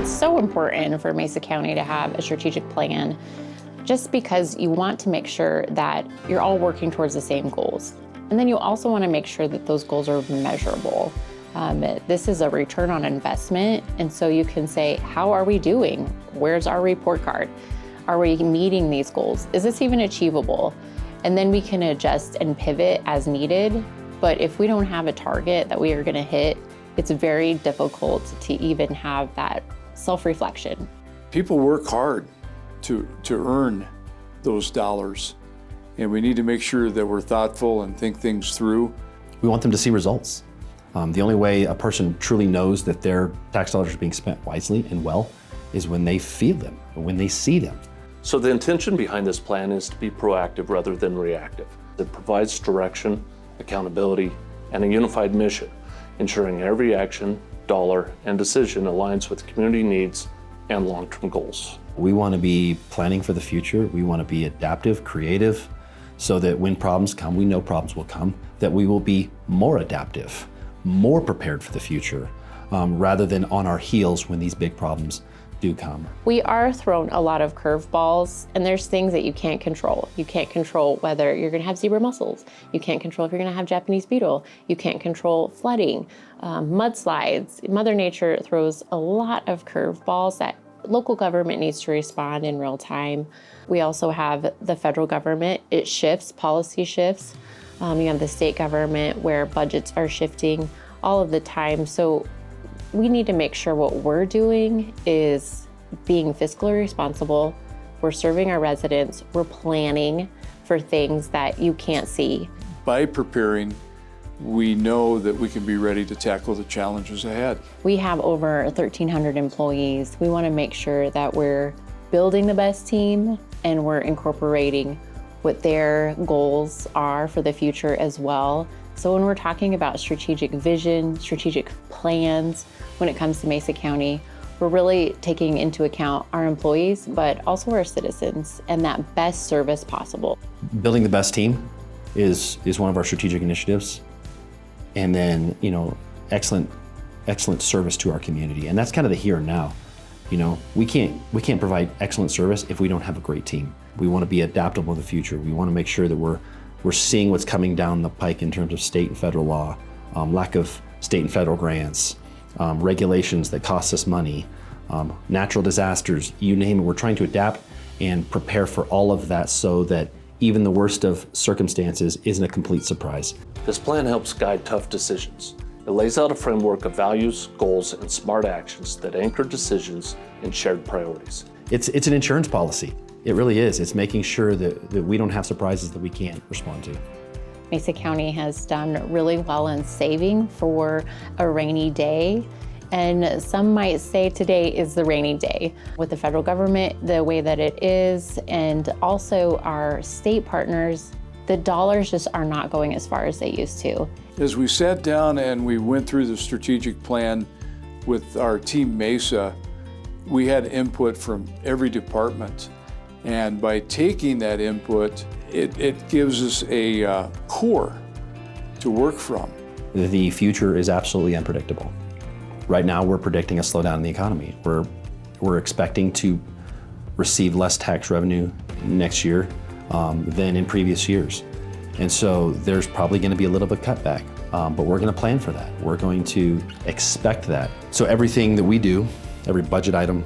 It's so important for Mesa County to have a strategic plan, just because you want to make sure that you're all working towards the same goals. And then you also want to make sure that those goals are measurable. This is a return on investment, and so you can say, how are we doing? Where's our report card? Are we meeting these goals? Is this even achievable? And then we can adjust and pivot as needed. But if we don't have a target that we are going to hit, it's very difficult to even have that self-reflection. People work hard to earn those dollars, and we need to make sure that we're thoughtful and think things through. We want them to see results. The only way a person truly knows that their tax dollars are being spent wisely and well is when they feel them, when they see them. So the intention behind this plan is to be proactive rather than reactive. It provides direction, accountability, and a unified mission, ensuring every action, dollar, and decision aligns with community needs and long-term goals. We want to be planning for the future. We want to be adaptive, creative, so that when problems come, we know problems will come, that we will be more adaptive, more prepared for the future, rather than on our heels when these big problems do come. We are thrown a lot of curveballs, and there's things that you can't control. You can't control whether you're going to have zebra mussels. You can't control if you're going to have Japanese beetle. You can't control flooding, mudslides. Mother Nature throws a lot of curveballs that local government needs to respond in real time. We also have the federal government. It shifts, policy shifts. You have the state government where budgets are shifting all of the time. So we need to make sure what we're doing is being fiscally responsible. We're serving our residents. We're planning for things that you can't see. By preparing, we know that we can be ready to tackle the challenges ahead. We have over 1,300 employees. We want to make sure that we're building the best team and we're incorporating what their goals are for the future as well. So when we're talking about strategic vision, strategic plans, when it comes to Mesa County, we're really taking into account our employees, but also our citizens and that best service possible. Building the best team is one of our strategic initiatives. And then, excellent service to our community. And that's kind of the here and now. We can't provide excellent service if we don't have a great team. We want to be adaptable in the future. We want to make sure that we're seeing what's coming down the pike in terms of state and federal law, lack of state and federal grants, regulations that cost us money, natural disasters, you name it. We're trying to adapt and prepare for all of that so that even the worst of circumstances isn't a complete surprise. This plan helps guide tough decisions. It lays out a framework of values, goals, and smart actions that anchor decisions in shared priorities. It's an insurance policy. It really is. It's making sure that we don't have surprises that we can't respond to. Mesa County has done really well in saving for a rainy day. And some might say today is the rainy day. With the federal government, the way that it is, and also our state partners, the dollars just are not going as far as they used to. As we sat down and we went through the strategic plan with our team Mesa, we had input from every department. And by taking that input, it gives us a core to work from. The future is absolutely unpredictable. Right now, we're predicting a slowdown in the economy. We're expecting to receive less tax revenue next year than in previous years. And so there's probably going to be a little bit of cutback, but we're going to plan for that. We're going to expect that. So everything that we do, every budget item,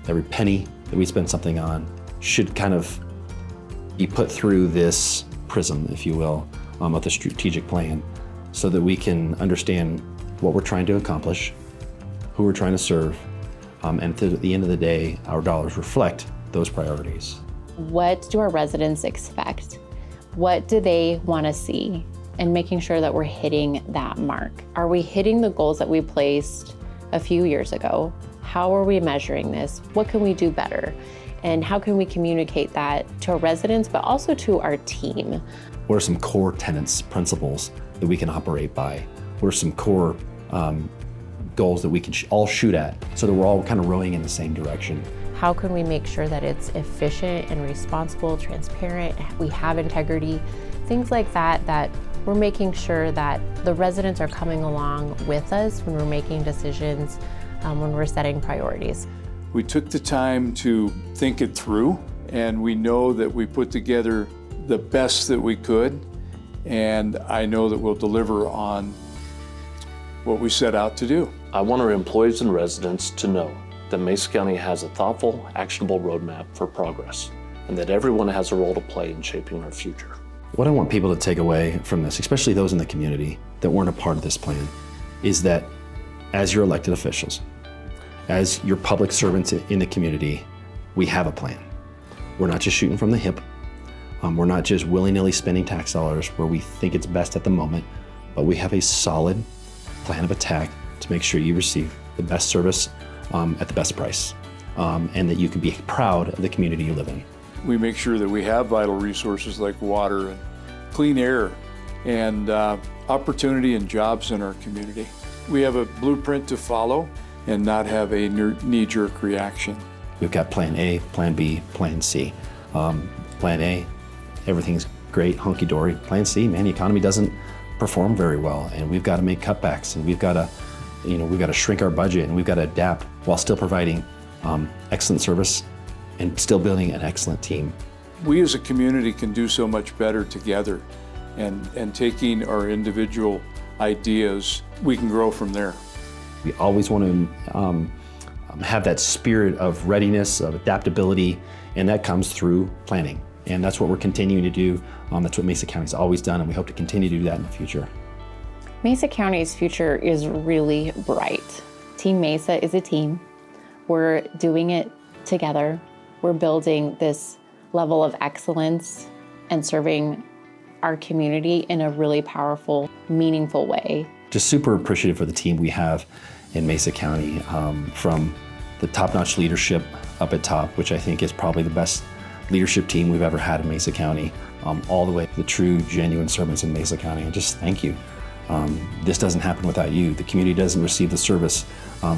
every penny that we spend something on should kind of be put through this prism, if you will, of the strategic plan so that we can understand what we're trying to accomplish, who we're trying to serve, and at the end of the day, our dollars reflect those priorities. What do our residents expect? What do they want to see? And making sure that we're hitting that mark. Are we hitting the goals that we placed a few years ago? How are we measuring this? What can we do better? And how can we communicate that to our residents, but also to our team? What are some core tenets, principles that we can operate by? What are some core goals that we can all shoot at so that we're all kind of rowing in the same direction? How can we make sure that it's efficient and responsible, transparent, we have integrity, things like that, that we're making sure that the residents are coming along with us when we're making decisions when we're setting priorities. We took the time to think it through, and we know that we put together the best that we could, and I know that we'll deliver on what we set out to do. I want our employees and residents to know that Mesa County has a thoughtful, actionable roadmap for progress, and that everyone has a role to play in shaping our future. What I want people to take away from this, especially those in the community that weren't a part of this plan, is that as your elected officials, as your public servants in the community, we have a plan. We're not just shooting from the hip. We're not just willy-nilly spending tax dollars where we think it's best at the moment, but we have a solid plan of attack to make sure you receive the best service at the best price, and that you can be proud of the community you live in. We make sure that we have vital resources like water and clean air and opportunity and jobs in our community. We have a blueprint to follow and not have a knee-jerk reaction. We've got Plan A, Plan B, Plan C. Plan A, everything's great, hunky-dory. Plan C, man, the economy doesn't perform very well, and we've got to make cutbacks, and we've got to shrink our budget, and we've got to adapt while still providing excellent service and still building an excellent team. We as a community can do so much better together, and taking our individual ideas, we can grow from there. We always want to have that spirit of readiness, of adaptability, and that comes through planning. And that's what we're continuing to do. That's what Mesa County's always done, and we hope to continue to do that in the future. Mesa County's future is really bright. Team Mesa is a team. We're doing it together. We're building this level of excellence and serving our community in a really powerful, meaningful way. Just super appreciative for the team we have in Mesa County, from the top-notch leadership up at top, which I think is probably the best leadership team we've ever had in Mesa County, all the way to the true, genuine servants in Mesa County. And just thank you. This doesn't happen without you. The community doesn't receive the service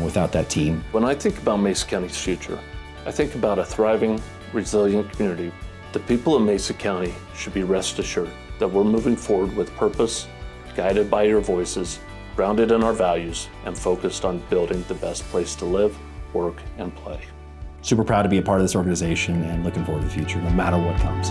without that team. When I think about Mesa County's future, I think about a thriving, resilient community. The people of Mesa County should be rest assured that we're moving forward with purpose, guided by your voices, grounded in our values, and focused on building the best place to live, work, and play. Super proud to be a part of this organization and looking forward to the future, no matter what comes.